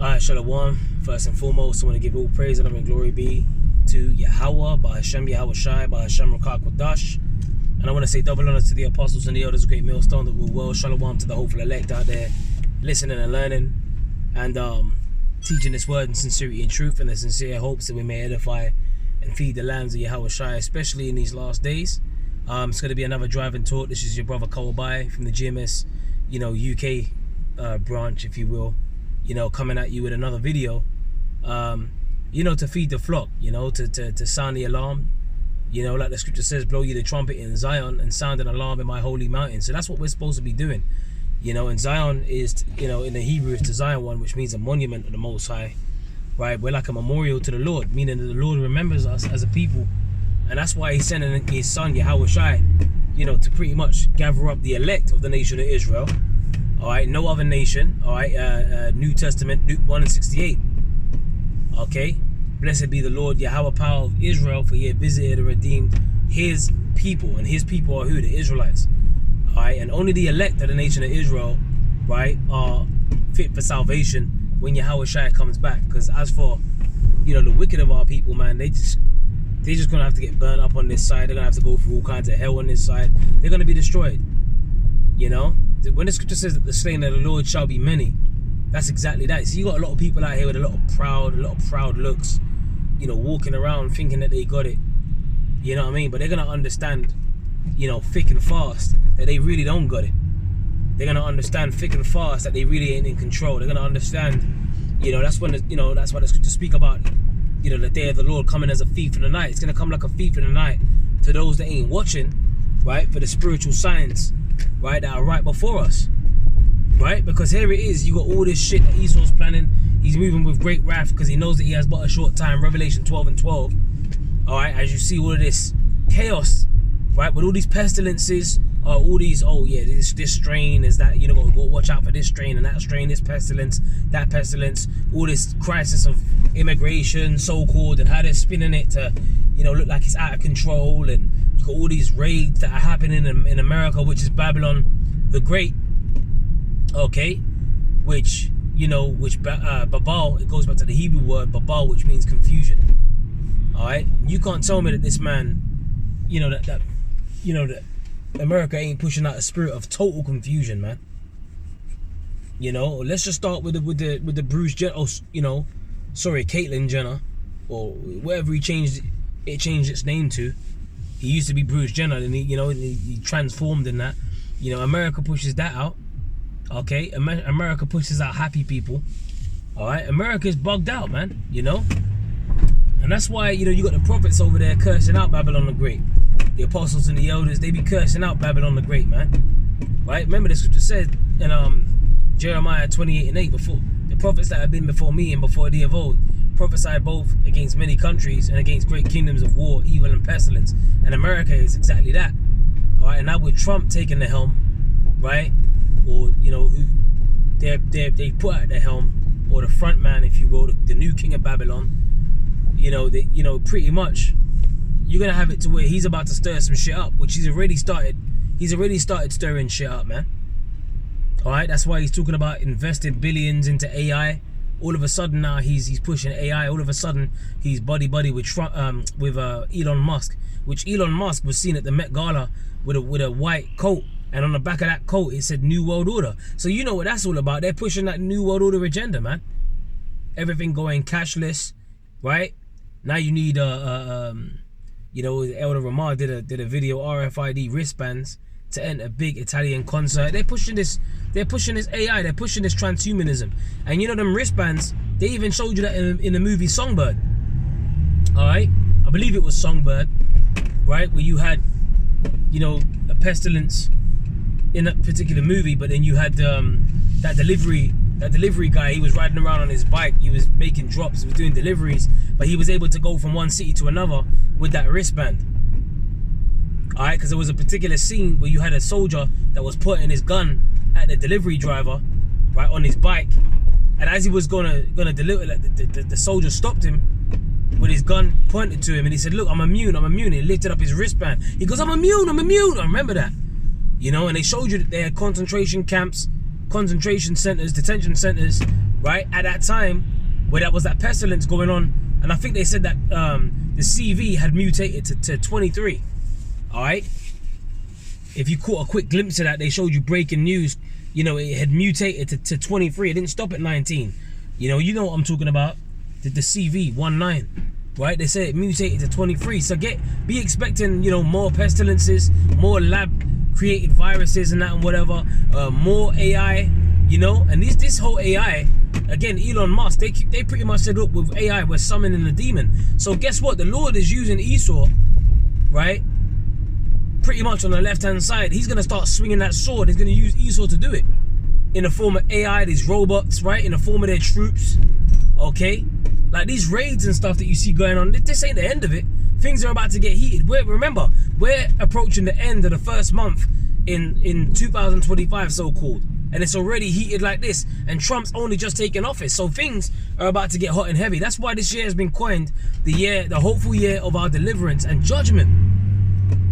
Alright, Shalom. First and foremost, I want to give all praise and glory be to Yahweh, Bahashem Yahweh Shai, Bahashem Rakak Wadash. And I want to say double honor to the apostles and the elders, great millstone that rule well. Shalom to the hopeful elect out there, listening and learning, and teaching this word in sincerity and truth, and the sincere hopes that we may edify and feed the lambs of Yahweh Shai, especially in these last days. It's going to be another driving talk. This is your brother Kawabai from the GMS, UK branch, if you will. Coming at you with another video, to feed the flock, to sound the alarm, like the scripture says, blow you the trumpet in Zion and sound an alarm in my holy mountain. So that's what we're supposed to be doing, and Zion is, in the Hebrew it's the Zion one, which means a monument of the Most High, right? We're like a memorial to the Lord, meaning that the Lord remembers us as a people, and that's why he's sending his son, Yahweh Shai, to pretty much gather up the elect of the nation of Israel. Alright, no other nation. Alright, New Testament, Luke 1:68. Okay, blessed be the Lord, Yahweh power of Israel, for he had visited and redeemed his people. And his people are who? The Israelites. Alright, and only the elect of the nation of Israel, right, are fit for salvation when Yahweh Shai comes back. Because as for, the wicked of our people, man, they're just gonna have to get burned up on this side. They're gonna have to go through all kinds of hell on this side. They're gonna be destroyed. When the scripture says that the slain of the Lord shall be many, that's exactly that. So you got a lot of people out here with a lot of proud looks, walking around thinking that they got it. You know what I mean? But they're gonna understand, thick and fast, that they really don't got it. They're gonna understand thick and fast that they really ain't in control. They're gonna understand, that's when that's why the scriptures speak about, the day of the Lord coming as a thief in the night. It's gonna come like a thief in the night to those that ain't watching, right, for the spiritual signs, right, that are right before us, right? Because here it is, you got all this shit that Esau's planning. He's moving with great wrath because he knows that he has but a short time. Revelation 12:12. All right, as you see all of this chaos, right, with all these pestilences, all these, this strain is that, go watch out for this strain and that strain, this pestilence, that pestilence, all this crisis of immigration, so-called, and how they're spinning it to, look like it's out of control. And you got all these raids that are happening in America, which is Babylon the Great, okay, which Babal, it goes back to the Hebrew word Babal, which means confusion. All right, you can't tell me that this man, that America ain't pushing out a spirit of total confusion, man. Let's just start with the Bruce Jenner, Caitlyn Jenner, or whatever he changed its name to. He used to be Bruce Jenner, and he transformed in that. America pushes that out. Okay, America pushes out happy people. All right, America's bugged out, man. And that's why you got the prophets over there cursing out Babylon the Great. The apostles and the elders, they be cursing out Babylon the Great, man. Right? Remember the scripture said in Jeremiah 28:8, before the prophets that have been before me and before thee of old prophesied both against many countries and against great kingdoms of war, evil and pestilence. And America is exactly that. All right, and now with Trump taking the helm, right, or who they put at the helm, or the front man, if you will, the new king of Babylon, pretty much you're gonna have it to where he's about to stir some shit up, which he's already started stirring shit up, man. All right, that's why he's talking about investing billions into AI. All of a sudden now he's pushing AI. All of a sudden he's buddy with Trump, with Elon Musk, which Elon Musk was seen at the Met Gala with a white coat, and on the back of that coat it said New World Order. So you know what that's all about. They're pushing that New World Order agenda, man. Everything going cashless, right? Now you need Elder Ramar did a video, RFID wristbands to enter a big Italian concert. They're pushing this AI, they're pushing this transhumanism. And them wristbands, they even showed you that in the movie Songbird. Alright? I believe it was Songbird, right? Where you had, a pestilence in that particular movie, but then you had that delivery guy. He was riding around on his bike, he was making drops, he was doing deliveries, but he was able to go from one city to another with that wristband. Alright, because there was a particular scene where you had a soldier that was pointing his gun at the delivery driver, right, on his bike, and as he was gonna deliver, the soldier stopped him with his gun pointed to him, and he said, "Look, I'm immune." He lifted up his wristband. He goes, I'm immune." I remember that. And they showed you that they had concentration camps, concentration centers, detention centers, right? At that time, where that was that pestilence going on, and I think they said that the CV had mutated to 23. All right. If you caught a quick glimpse of that, they showed you breaking news. You know, it had mutated to 23. It didn't stop at 19. You know what I'm talking about. The CV 19, right? They said it mutated to 23. So be expecting, you know, more pestilences, more lab created viruses and that and whatever, more AI, you know. And this whole AI, again, Elon Musk, they pretty much said, look, with AI we're summoning a demon. So guess what? The Lord is using Esau, right? Pretty much on the left hand side. He's gonna start swinging that sword. He's gonna use Esau to do it in the form of AI, these robots, right? In the form of their troops, okay? Like these raids and stuff that you see going on, this ain't the end of it. Things are about to get heated. Remember, we're approaching the end of the first month in 2025, so-called. And it's already heated like this. And Trump's only just taken office. So things are about to get hot and heavy. That's why this year has been coined the hopeful year of our deliverance and judgment.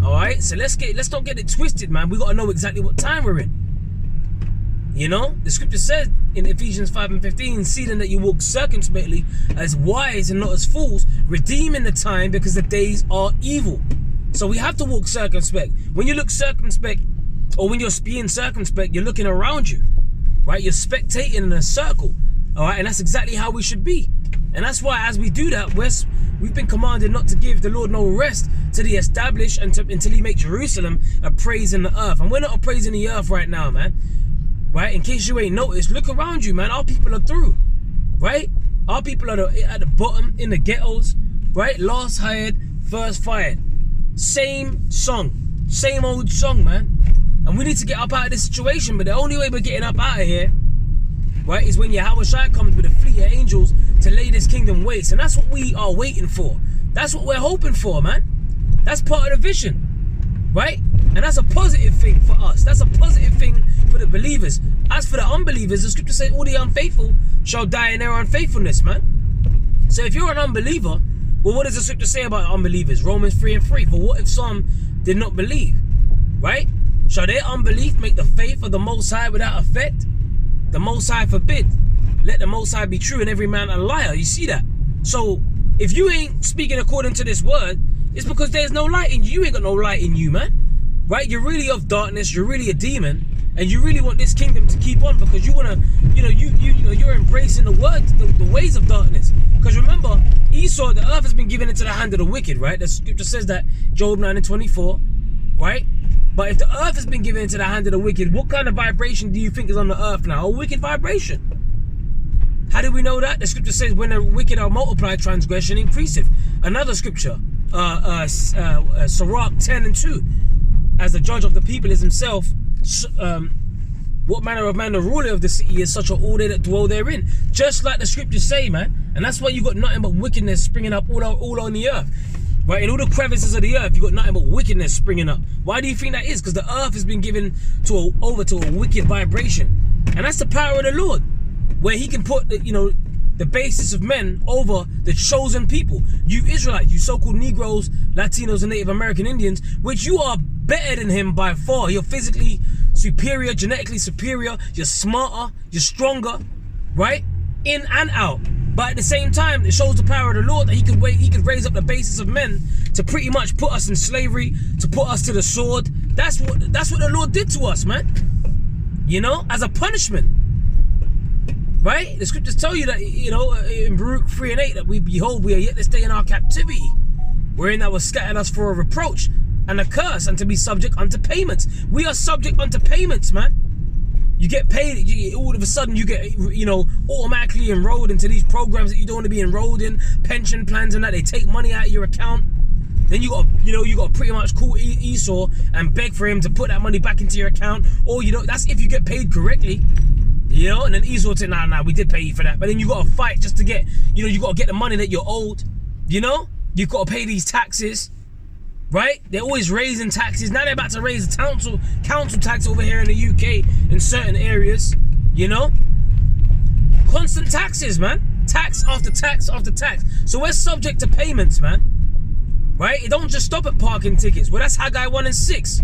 All right, so let's not get it twisted, man. We got to know exactly what time we're in. You know, the scripture says in Ephesians 5:15, seeing that you walk circumspectly as wise and not as fools, redeeming the time because the days are evil. So we have to walk circumspect. When you look circumspect, or when you're being circumspect, you're looking around you, right? You're spectating in a circle, all right? And that's exactly how we should be. And that's why as we do that, we've been commanded not to give the Lord no rest till he establish until he make Jerusalem a praise in the earth. And we're not praising the earth right now, man. Right? In case you ain't noticed, look around you, man. Our people are through, right? Our people are at the bottom, in the ghettos, right? Last hired, first fired. Same song, same old song, man. And we need to get up out of this situation. But the only way we're getting up out of here, right, is when Yahweh Shai comes with a fleet of angels to lay this kingdom waste. And that's what we are waiting for. That's what we're hoping for, man. That's part of the vision, right? And that's a positive thing for us. That's a positive thing for the believers. As for the unbelievers, the scripture says all the unfaithful shall die in their unfaithfulness, man. So if you're an unbeliever, well, what does the scripture say about unbelievers? Romans 3:3. For what if some did not believe, right? Shall their unbelief make the faith of the Most High without effect? The Most High forbid. Let the Most High be true and every man a liar. You see that? So if you ain't speaking according to this word, it's because there's no light in you. You ain't got no light in you, man. Right? You're really of darkness. You're really a demon. And you really want this kingdom to keep on because you want to, you're embracing the word, the ways of darkness. Because remember, Esau, the earth has been given into the hand of the wicked, right? The scripture says that, Job 9:24, right? But if the earth has been given into the hand of the wicked, what kind of vibration do you think is on the earth now? A wicked vibration. How do we know that? The scripture says, when the wicked are multiplied, transgression increaseth. Another scripture, Sirach 10:2, as the judge of the people is himself, what manner of man the ruler of the city is, such are all they that dwell therein. Just like the scriptures say, man. And that's why you got nothing but wickedness springing up all on the earth. Right, in all the crevices of the earth, you got nothing but wickedness springing up. Why do you think that is? Because the earth has been given over to a wicked vibration. And that's the power of the Lord, where he can put, the basis of men over the chosen people. You Israelites, you so-called Negroes, Latinos, and Native American Indians, which you are better than him by far. You're physically superior, genetically superior, you're smarter, you're stronger, right? In and out. But at the same time, it shows the power of the Lord that he could raise up the basis of men to pretty much put us in slavery, to put us to the sword. That's what the Lord did to us, man. As a punishment. Right? The scriptures tell you that, in Baruch 3:8, that we are yet to stay in our captivity, wherein that was scattered us for a reproach and a curse, and to be subject unto payments. We are subject unto payments, man. You get paid, all of a sudden you get, automatically enrolled into these programs that you don't want to be enrolled in, pension plans and that. They take money out of your account. Then you got to pretty much call Esau and beg for him to put that money back into your account. Or, that's if you get paid correctly. And then Esau said, nah, we did pay you for that. But then you got to fight just to get, you got to get the money that you're owed. You've got to pay these taxes. Right? They're always raising taxes. Now they're about to raise the council tax over here in the UK in certain areas. Constant taxes, man. Tax after tax after tax. So we're subject to payments, man. Right? It don't just stop at parking tickets. Well, that's Haggai 1:6.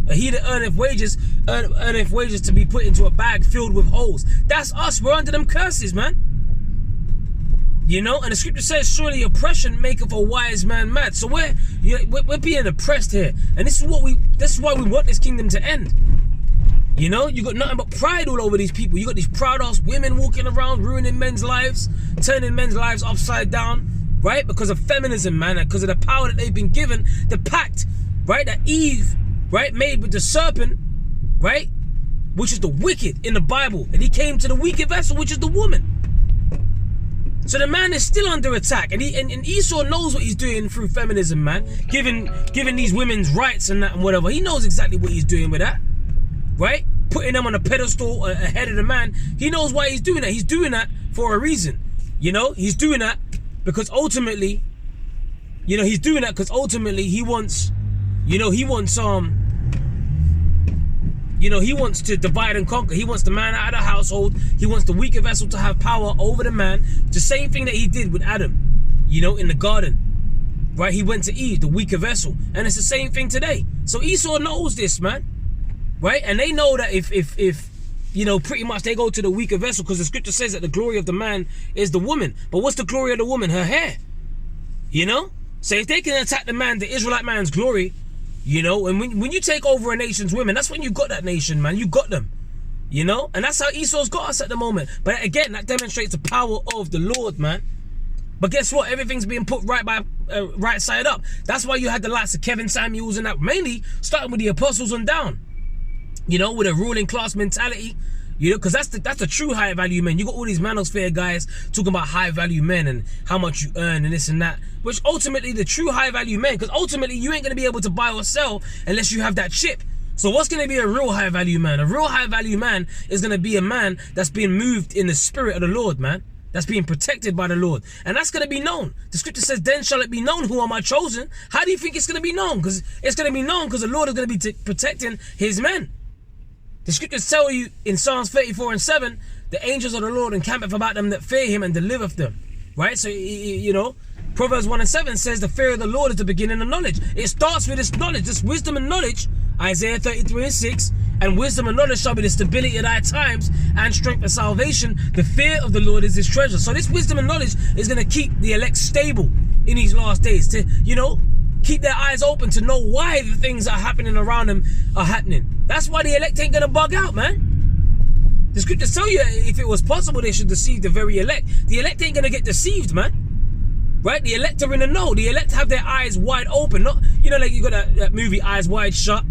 He that earneth wages to be put into a bag filled with holes. That's us. We're under them curses, man. You know, and the scripture says, surely oppression maketh a wise man mad. So we're being oppressed here, and this is why we want this kingdom to end. You know, you got nothing but pride all over these people. You got these proud ass women walking around ruining men's lives, turning men's lives upside down, right? Because of feminism, man, and because of the power that they've been given, the pact, right, that Eve, right, made with the serpent, right, which is the wicked in the Bible, and he came to the weaker vessel, which is the woman. So the man is still under attack, and Esau knows what he's doing through feminism, man, giving these women's rights and that and whatever. He knows exactly what he's doing with that, right? Putting them on a pedestal ahead of the man. He knows why he's doing that. He's doing that for a reason. You know, he's doing that because ultimately, he wants, he wants to divide and conquer. He wants the man out of the household. He wants the weaker vessel to have power over the man. The same thing that he did with Adam, in the garden, right? He went to Eve, the weaker vessel, and it's the same thing today. So Esau knows this, man, right? And they know that if pretty much they go to the weaker vessel, because the scripture says that the glory of the man is the woman. But what's the glory of the woman? Her hair, So if they can attack the man, the Israelite man's glory, and when you take over a nation's women, that's when you got that nation, man. You got them, and that's how Esau's got us at the moment. But again, that demonstrates the power of the Lord, man. But guess what? Everything's being put right side up. That's why you had the likes of Kevin Samuels and that, mainly starting with the apostles on down, with a ruling class mentality. Because that's the true high value men. You got all these manosphere guys talking about high value men and how much you earn and this and that, which ultimately the true high value men, because ultimately you ain't going to be able to buy or sell unless you have that chip. So what's going to be a real high value man? A real high value man is going to be a man that's being moved in the spirit of the Lord, man. That's being protected by the Lord. And that's going to be known. The scripture says, then shall it be known who are my chosen. How do you think it's going to be known? Because it's going to be known because the Lord is going to be protecting his men. The scriptures tell you in Psalms 34:7, the angels of the Lord encampeth about them that fear him and delivereth them. Right? So, Proverbs 1:7 says the fear of the Lord is the beginning of knowledge. It starts with this knowledge, this wisdom and knowledge. Isaiah 33:6, and wisdom and knowledge shall be the stability of thy times and strength of salvation. The fear of the Lord is his treasure. So this wisdom and knowledge is going to keep the elect stable in these last days. To, keep their eyes open to know why the things that are happening around them are happening. That's why the elect ain't gonna bug out, man. The scriptures tell you if it was possible they should deceive the very elect. The elect ain't gonna get deceived, man. Right? The elect are in the know. The elect have their eyes wide open. Not, like you got that movie Eyes Wide Shut.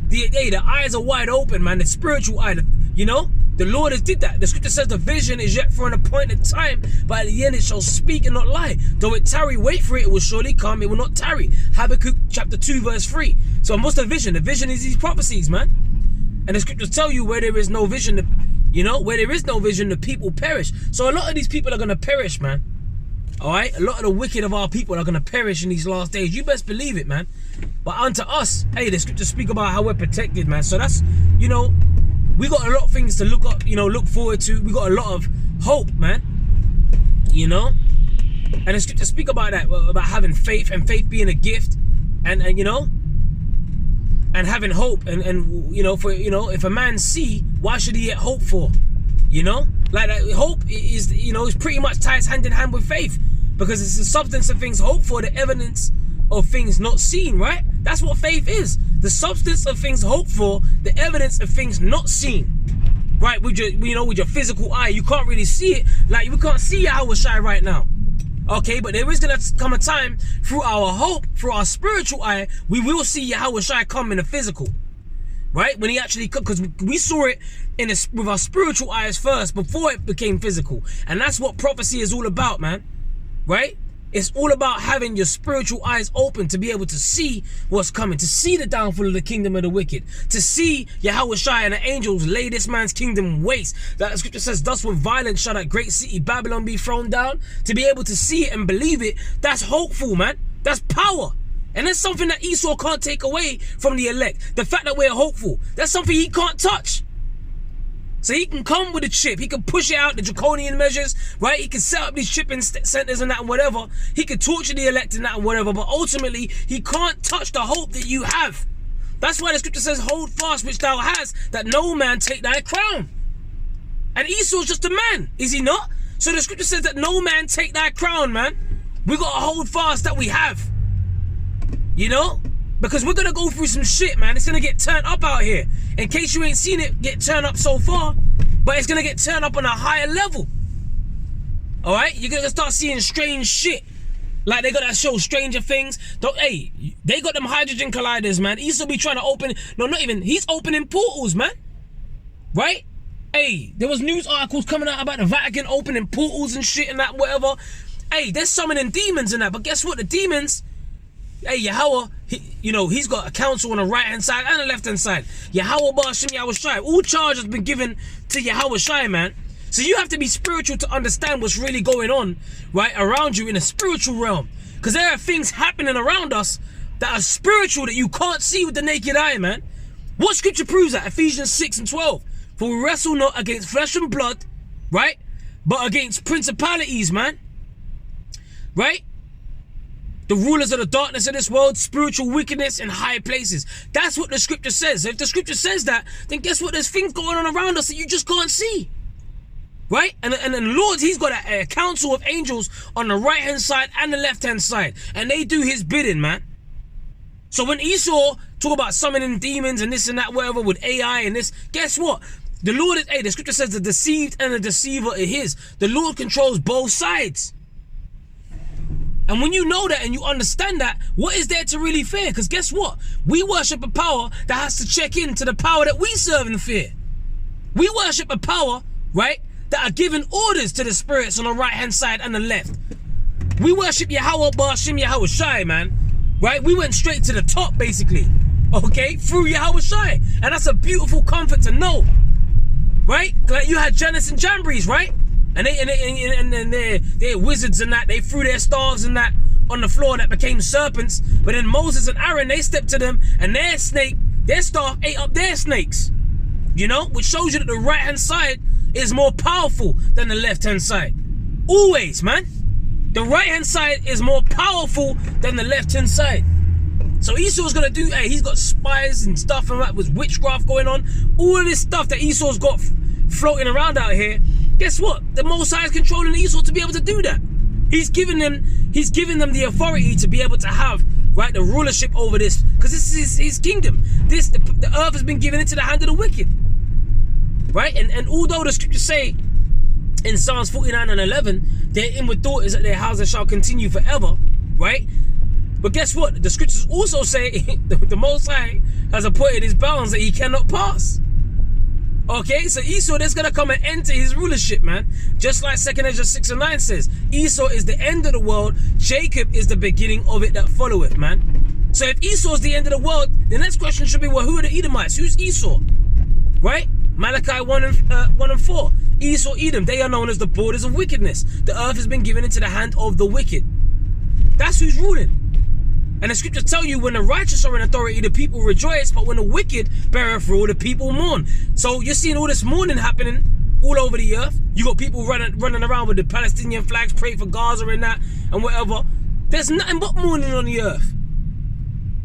The eyes are wide open, man. The spiritual eye, the Lord has did that. The scripture says the vision is yet for an appointed time, but at the end it shall speak and not lie. Though it tarry, wait for it, it will surely come, it will not tarry. Habakkuk chapter 2:3. So what's the vision? The vision is these prophecies, man. And the scriptures tell you where there is no vision, where there is no vision, the people perish. So a lot of these people are going to perish, man. Alright? A lot of the wicked of our people are going to perish in these last days. You best believe it, man. But unto us, hey, the scriptures speak about how we're protected, man. So that's, we got a lot of things to look up, look forward to. We got a lot of hope, man. And the scriptures speak about that, about having faith and faith being a gift, and having hope, and if a man see, why should he yet hope for? Like hope is, is pretty much ties hand in hand with faith, because it's the substance of things hoped for, the evidence of things not seen, right? That's what faith is. The substance of things hoped for, the evidence of things not seen. Right? With your physical eye, you can't really see it. Like, we can't see Yahushua right now. Okay, but there is gonna come a time through our hope, through our spiritual eye, we will see Yahushua come in the physical. Right? When he actually could, because we saw it with our spiritual eyes first before it became physical. And that's what prophecy is all about, man. Right? It's all about having your spiritual eyes open to be able to see what's coming, to see the downfall of the kingdom of the wicked, to see Yahushua and the angels lay this man's kingdom waste. That the scripture says, thus with violence shall that great city Babylon be thrown down. To be able to see it and believe it, that's hopeful, man. That's power. And that's something that Esau can't take away from the elect. The fact that we're hopeful, that's something he can't touch. So he can come with a chip, he can push it out, the draconian measures, right? He can set up these shipping centers and that and whatever. He can torture the elect and that and whatever, but ultimately, he can't touch the hope that you have. That's why the scripture says, hold fast which thou hast, that no man take thy crown. And Esau's just a man, is he not? So the scripture says that no man take thy crown, man. We got to hold fast that we have. You know? Because we're going to go through some shit, man. It's going to get turned up out here. In case you ain't seen it get turned up so far, but it's going to get turned up on a higher level. Alright? You're going to start seeing strange shit. Like they got that show Stranger Things. Hey, they got them hydrogen colliders, man. Esau be trying to open, no, not even, he's opening portals, man. Right? Hey, there was news articles coming out about the Vatican opening portals and shit and that, whatever. Hey, they're summoning demons and that, but guess what? The demons, hey, Yahweh, he's got a council on the right-hand side and the left-hand side. Yahweh Ba'ashem Yahweh Shai. All charge has been given to Yahweh Shai, man. So you have to be spiritual to understand what's really going on, right, around you in the spiritual realm. Because there are things happening around us that are spiritual that you can't see with the naked eye, man. What scripture proves that? Ephesians 6:12. For we wrestle not against flesh and blood, right, but against principalities, man. Right? The rulers of the darkness of this world, spiritual wickedness in high places. That's what the scripture says. So if the scripture says that, then guess what? There's things going on around us that you just can't see. Right? And the Lord, he's got a council of angels on the right-hand side and the left-hand side. And they do his bidding, man. So when Esau talk about summoning demons and this and that, whatever, with AI and this, guess what? The Lord is, the scripture says the deceived and the deceiver are his. The Lord controls both sides. And when you know that and you understand that, what is there to really fear? Because guess what? We worship a power that has to check into the power that we serve and fear. We worship a power, right, that are giving orders to the spirits on the right-hand side and the left. We worship Yahweh Ba'ashem Yahweh Shai, man. Right? We went straight to the top, basically. Okay? Through Yahweh Shai. And that's a beautiful comfort to know. Right? Like you had Janus and Jambres, right? And they're wizards and that. They threw their staves and that on the floor that became serpents. But then Moses and Aaron, they stepped to them and their staff ate up their snakes. You know? Which shows you that the right-hand side is more powerful than the left-hand side. Always, man. The right-hand side is more powerful than the left-hand side. So Esau's gonna do, hey, he's got spies and stuff and that with witchcraft going on. All of this stuff that Esau's got floating around out here. Guess what? The Most High is controlling Esau to be able to do that. He's giving them the authority to be able to have, right, the rulership over this. Because this is his kingdom. The earth has been given into the hand of the wicked. Right? And although the scriptures say in Psalms 49 and 11, their inward thought is that their houses shall continue forever, right? But guess what? The scriptures also say the Most High has appointed his bounds that he cannot pass. Okay, so Esau, there's going to come an end to his rulership, man. Just like 2 Ezra 6 and 9 says, Esau is the end of the world, Jacob is the beginning of it that followeth, man. So if Esau is the end of the world, the next question should be, well, who are the Edomites? Who's Esau? Right? Malachi 1 and 4. Esau, Edom, they are known as the borders of wickedness. The earth has been given into the hand of the wicked. That's who's ruling. And the scriptures tell you when the righteous are in authority, the people rejoice, but when the wicked beareth rule, the people mourn. So you're seeing all this mourning happening all over the earth. You got people running around with the Palestinian flags, pray for Gaza and that, and whatever. There's nothing but mourning on the earth.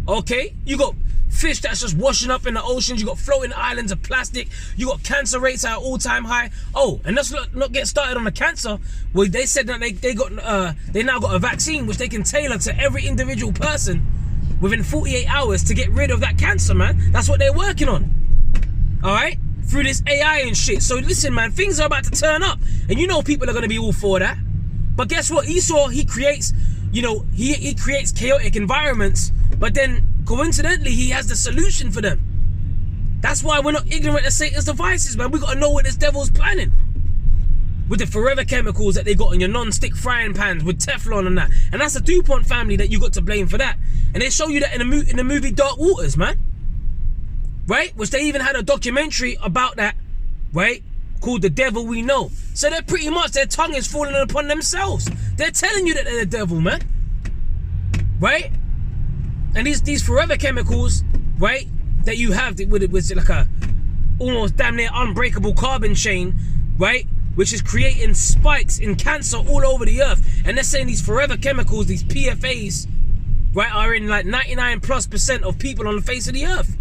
Okay? You got fish that's just washing up in the oceans. You got floating islands of plastic. You got cancer rates at an all-time high. Oh, and let's not get started on the cancer. Well, they said that they now got a vaccine which they can tailor to every individual person within 48 hours to get rid of that cancer, man. That's what they're working on. All right, through this AI and shit. So listen, man, things are about to turn up, and you know people are gonna be all for that. But guess what? Esau, he creates, he creates chaotic environments, but then coincidentally, he has the solution for them. That's why we're not ignorant of Satan's devices, man. We gotta know what this devil's planning. With the forever chemicals that they got in your non-stick frying pans with Teflon and that. And that's the DuPont family that you got to blame for that. And they show you that in the movie Dark Waters, man. Right? Which they even had a documentary about that, right? Called The Devil We Know. So they're pretty much, their tongue is falling upon themselves. They're telling you that they're the devil, man. Right? And these forever chemicals, right, that you have with like a almost damn near unbreakable carbon chain, right, which is creating spikes in cancer all over the earth. And they're saying these forever chemicals, these PFAs, right, are in like 99+% of people on the face of the earth.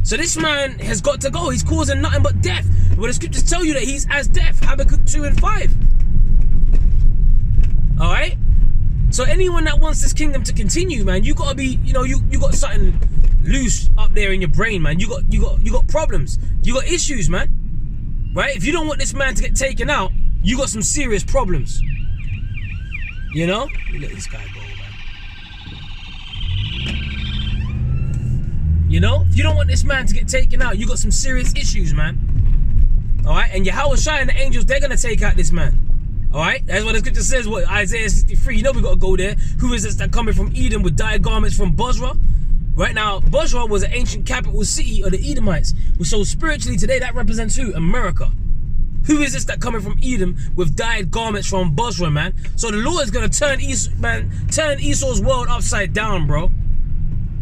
So this man has got to go. He's causing nothing but death. Well, the scriptures tell you that he's as death. Habakkuk 2 and 5. All right. So anyone that wants this kingdom to continue, man, you gotta be, you got something loose up there in your brain, man. You got problems. You got issues, man. Right? If you don't want this man to get taken out, you got some serious problems. You know? Let this guy go, man. You know? If you don't want this man to get taken out, you got some serious issues, man. Alright? And Yahweh Shai and the angels, they're gonna take out this man. Alright? That's what the scripture says, what, Isaiah 63. You know we gotta go there. Who is this that coming from Edom with dyed garments from Bozrah? Right now, Bozrah was an ancient capital city of the Edomites. So spiritually today, that represents who? America. Who is this that coming from Edom with dyed garments from Bozrah, man? So the Lord is gonna turn Esau's world upside down, bro.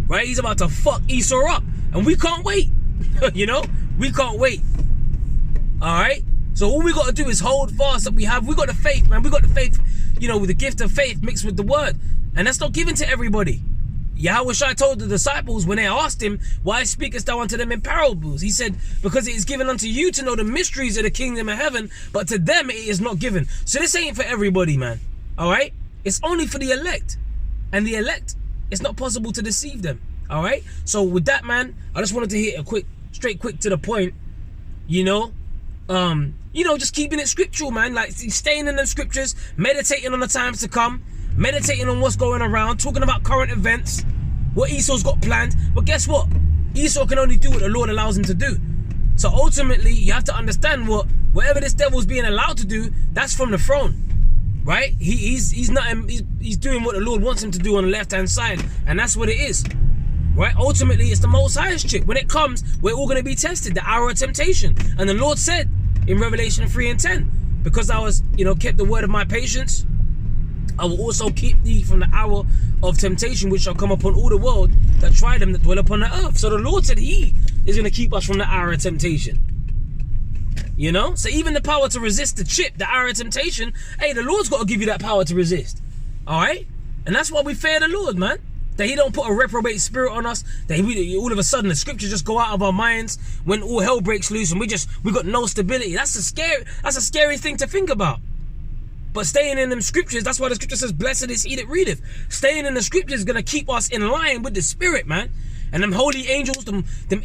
Right? He's about to fuck Esau up. And we can't wait. You know? We can't wait. Alright? So all we got to do is hold fast that we got the faith, man. We got the faith, with the gift of faith mixed with the word. And that's not given to everybody. Yahweh Shai told the disciples when they asked him, why speakest thou unto them in parables? He said, because it is given unto you to know the mysteries of the kingdom of heaven, but to them it is not given. So this ain't for everybody, man. Alright? It's only for the elect. And the elect, it's not possible to deceive them. Alright? So with that, man, I just wanted to hit a straight quick to the point. Just keeping it scriptural, man. Like staying in the scriptures, meditating on the times to come, meditating on what's going around, talking about current events, what Esau's got planned. But guess what? Esau can only do what the Lord allows him to do. So ultimately, you have to understand whatever this devil's being allowed to do, that's from the throne. Right? He's doing what the Lord wants him to do on the left-hand side, and that's what it is. Right? Ultimately, it's the Most Highest chip. When it comes, we're all going to be tested, the hour of temptation. And the Lord said in Revelation 3 and 10, because I was, kept the word of my patience, I will also keep thee from the hour of temptation, which shall come upon all the world that try them that dwell upon the earth. So the Lord said he is going to keep us from the hour of temptation. So even the power to resist the chip, the hour of temptation, hey, the Lord's got to give you that power to resist. All right? And that's why we fear the Lord, man. That he don't put a reprobate spirit on us, that all of a sudden the scriptures just go out of our minds when all hell breaks loose and we got no stability. That's a scary thing to think about. But staying in them scriptures, that's why the scripture says, blessed is he that readeth. Staying in the scriptures is gonna keep us in line with the spirit, man. And them holy angels, them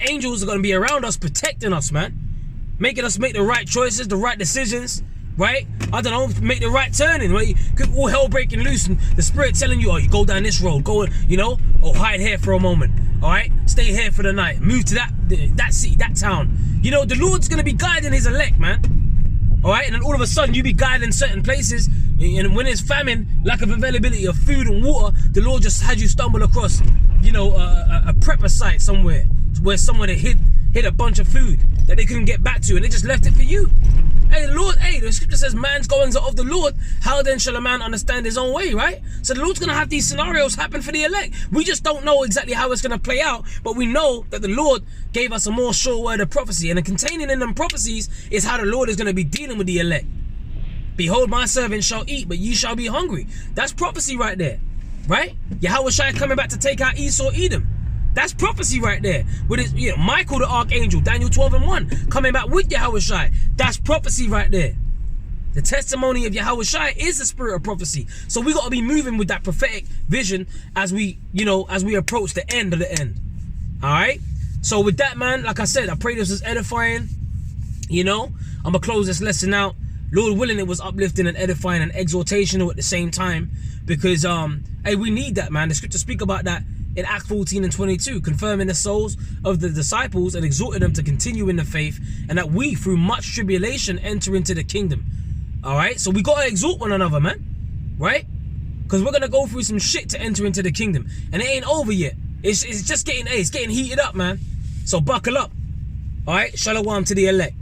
angels are gonna be around us, protecting us, man. Making us make the right choices, the right decisions. Right? I don't know, make the right turning, right? All hell breaking loose and the spirit telling you, you go down this road, go, or hide here for a moment, all right? Stay here for the night, move to that city, that town. The Lord's gonna be guiding his elect, man, all right? And then all of a sudden you be guiding certain places, and when there's famine, lack of availability of food and water, the Lord just had you stumble across, a prepper site somewhere, where someone had hid a bunch of food that they couldn't get back to, and they just left it for you. Hey, Lord, the scripture says man's goings are of the Lord. How then shall a man understand his own way, right? So the Lord's going to have these scenarios happen for the elect. We just don't know exactly how it's going to play out, but we know that the Lord gave us a more sure word of prophecy. And containing in them prophecies is how the Lord is going to be dealing with the elect. Behold, my servant shall eat, but ye shall be hungry. That's prophecy right there, right? Yahweh Shai coming back to take out Esau, Edom. That's prophecy right there. With his, Michael the archangel, Daniel 12 and 1, coming back with Yahweh Shai. That's prophecy right there. The testimony of Yahweh Shai is the spirit of prophecy. So we got to be moving with that prophetic vision as we approach the end of the end. All right. So with that, man, like I said, I pray this is edifying. I'm gonna close this lesson out. Lord willing, it was uplifting and edifying and exhortational at the same time, because hey, we need that, man. The scriptures speak about that in Acts 14 and 22, confirming the souls of the disciples and exhorting them to continue in the faith, and that we, through much tribulation, enter into the kingdom. All right, so we gotta exhort one another, man, right? Because we're gonna go through some shit to enter into the kingdom, and it ain't over yet. It's just getting heated up, man. So buckle up. All right, shalom to the elect.